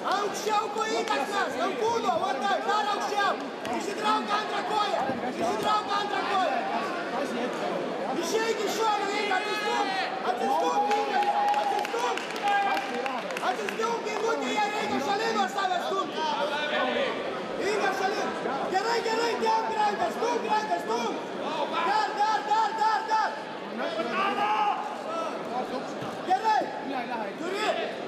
Aukščiau kojykas, ant kūno, vartai, dar aukščiau. Išsitrauk antrą koją, išsitrauk antrą koją. Išeik iš šono, Inga, atsistumk, Inga, atsistumk. Atsistumk, Ingutėje, reikia šalin nuo savęs stumti. Inga, šalin. Gerai, gerai, tempk ranką, stumk ranką, stumk. Dar. Gerai, turi.